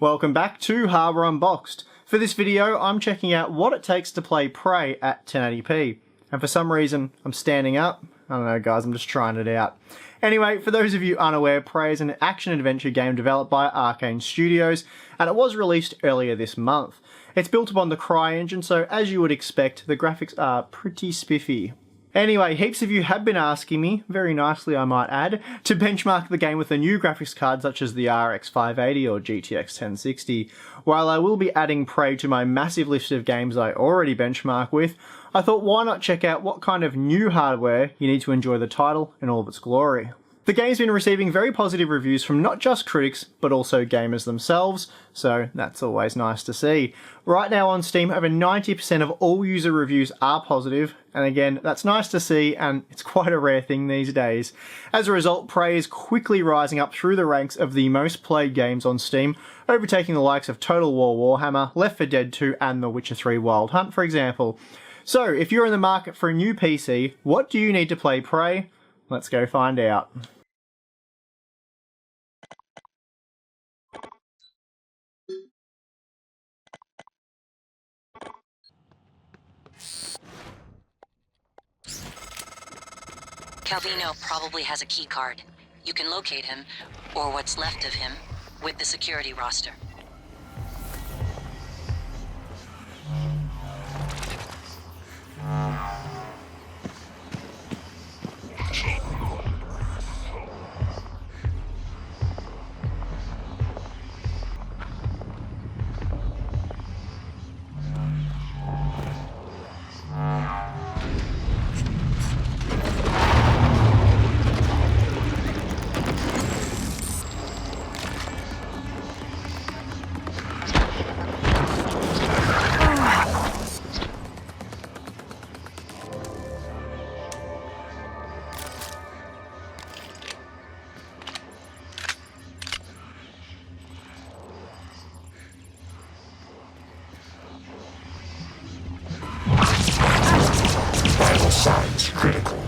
Welcome back to Hardware Unboxed. For this video, I'm checking out what it takes to play Prey at 1080p. And for some reason, I'm standing up. I don't know guys, I'm just trying it out. Anyway, for those of you unaware, Prey is an action-adventure game developed by Arcane Studios, and it was released earlier this month. It's built upon the CryEngine, so as you would expect, the graphics are pretty spiffy. Anyway, heaps of you have been asking me, very nicely I might add, to benchmark the game with a new graphics card such as the RX 580 or GTX 1060. While I will be adding Prey to my massive list of games I already benchmark with, I thought why not check out what kind of new hardware you need to enjoy the title in all of its glory. The game's been receiving very positive reviews from not just critics, but also gamers themselves, so that's always nice to see. Right now on Steam, over 90% of all user reviews are positive, and again, that's nice to see, and it's quite a rare thing these days. As a result, Prey is quickly rising up through the ranks of the most played games on Steam, overtaking the likes of Total War Warhammer, Left 4 Dead 2, and The Witcher 3 Wild Hunt, for example. So, if you're in the market for a new PC, what do you need to play Prey? Let's go find out. Calvino probably has a key card. You can locate him, or what's left of him, with the security roster. Signs critical.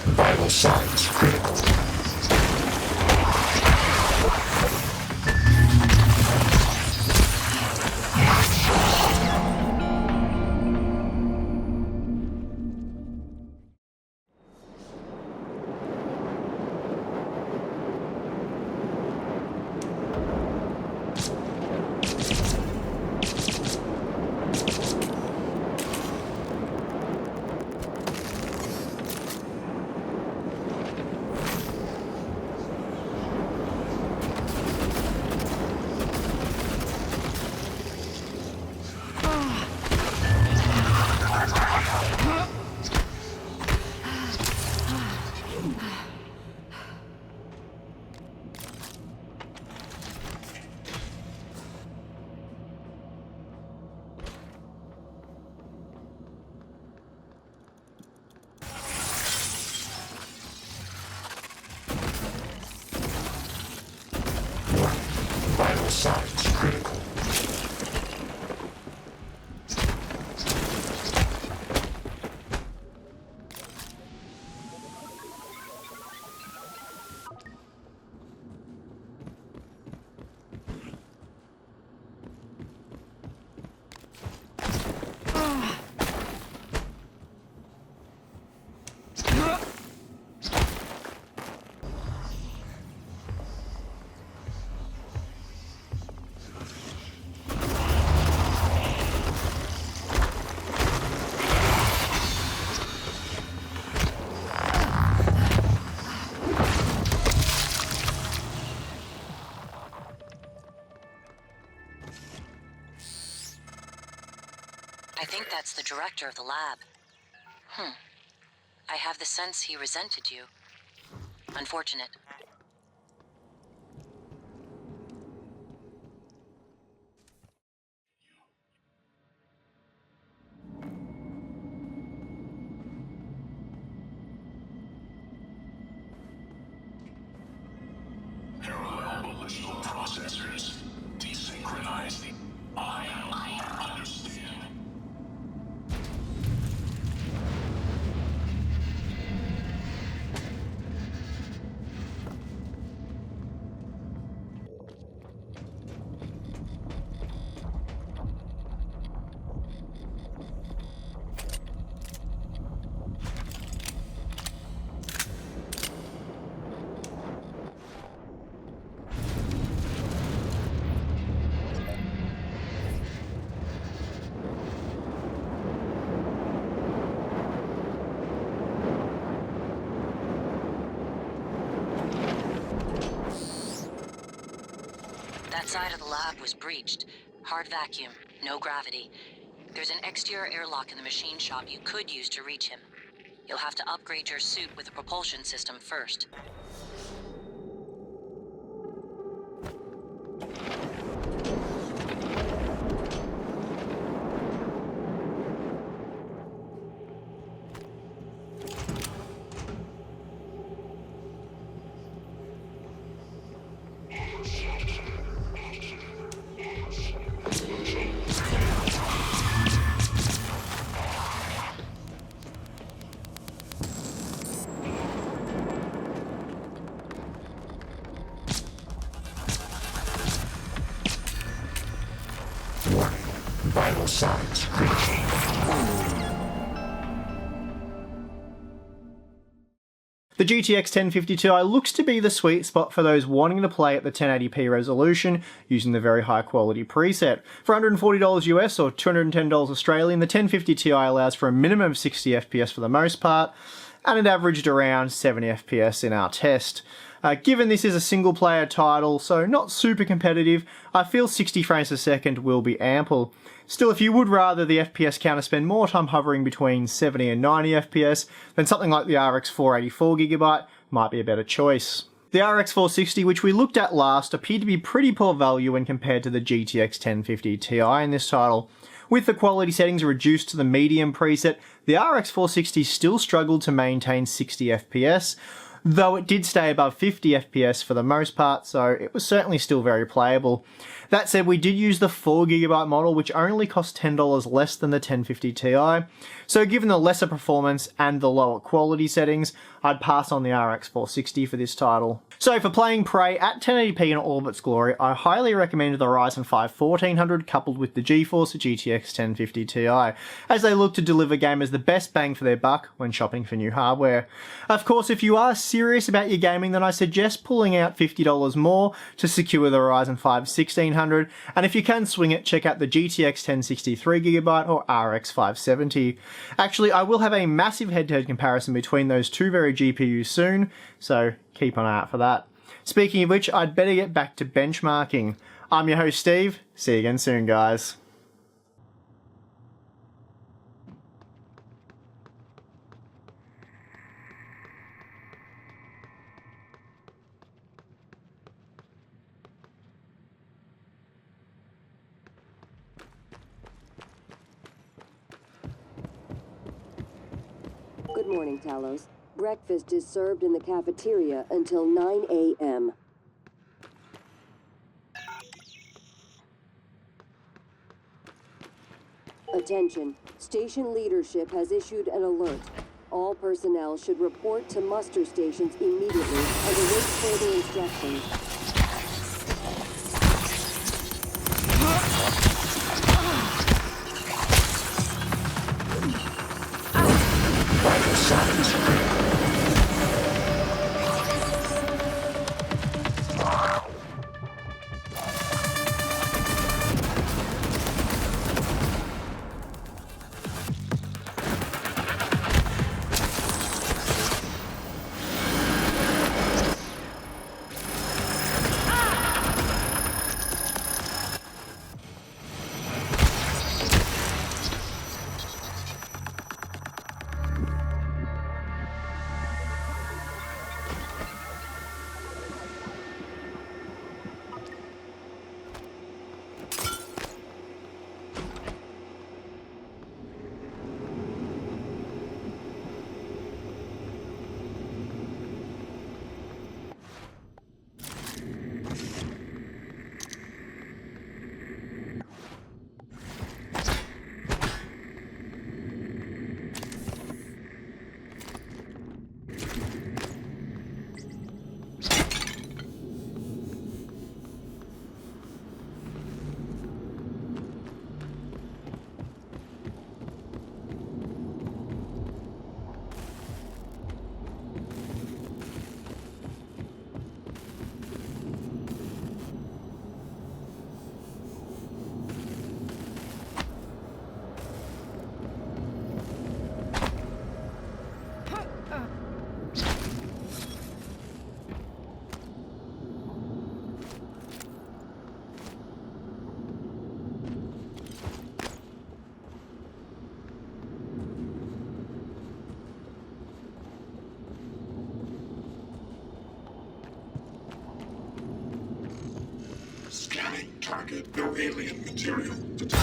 Vital signs critical. Vital signs critical. I think that's the director of the lab. I have the sense he resented you. Unfortunate. Parallel ballistical processors. Desynchronize the... I understand. That side of the lab was breached. Hard vacuum, no gravity. There's an exterior airlock in the machine shop you could use to reach him. You'll have to upgrade your suit with a propulsion system first. Warning. Vital signs critical. The GTX 1050 Ti looks to be the sweet spot for those wanting to play at the 1080p resolution using the very high quality preset. For $140 US or $210 Australian, the 1050 Ti allows for a minimum of 60 FPS for the most part, and it averaged around 70 FPS in our test. Given this is a single player title, so not super competitive, I feel 60 frames per second will be ample. Still, if you would rather the FPS counter spend more time hovering between 70 and 90 FPS, then something like the RX 484GB might be a better choice. The RX 460, which we looked at last, appeared to be pretty poor value when compared to the GTX 1050 Ti in this title. With the quality settings reduced to the medium preset, the RX 460 still struggled to maintain 60 FPS, though it did stay above 50 FPS for the most part, so it was certainly still very playable. That said, we did use the 4GB model, which only cost $10 less than the 1050 Ti, so given the lesser performance and the lower quality settings, I'd pass on the RX 460 for this title. So for playing Prey at 1080p in all of its glory, I highly recommend the Ryzen 5 1400 coupled with the GeForce GTX 1050 Ti, as they look to deliver gamers the best bang for their buck when shopping for new hardware. Of course, if you are serious about your gaming, then I suggest pulling out $50 more to secure the Ryzen 5 1600, and if you can swing it, check out the GTX 1063GB or RX 570. Actually, I will have a massive head-to-head comparison between those two very GPUs soon, so keep an eye out for that. Speaking of which, I'd better get back to benchmarking. I'm your host Steve, see you again soon guys. Good morning, Talos. Breakfast is served in the cafeteria until 9 a.m. Attention. Station leadership has issued an alert. All personnel should report to muster stations immediately and await further instructions. Vital signs critical. Scanning target. No alien material detected.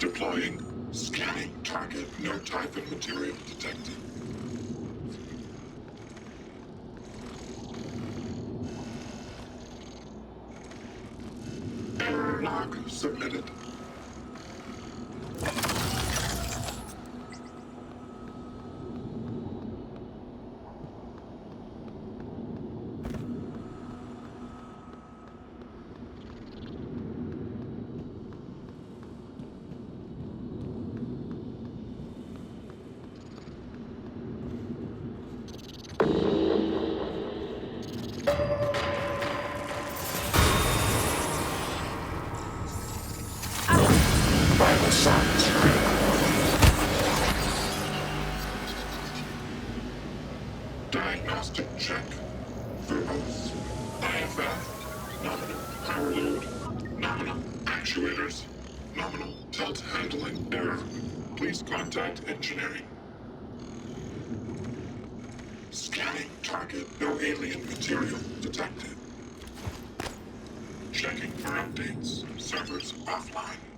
Deploying. Scanning target. No type of material detected. Error log submitted. Vital signs critical. Diagnostic check. Verbals. IFF. Nominal power load. Nominal actuators. Nominal tilt handling error. Please contact engineering. Scanning target. No alien material detected. Checking for updates. Servers offline.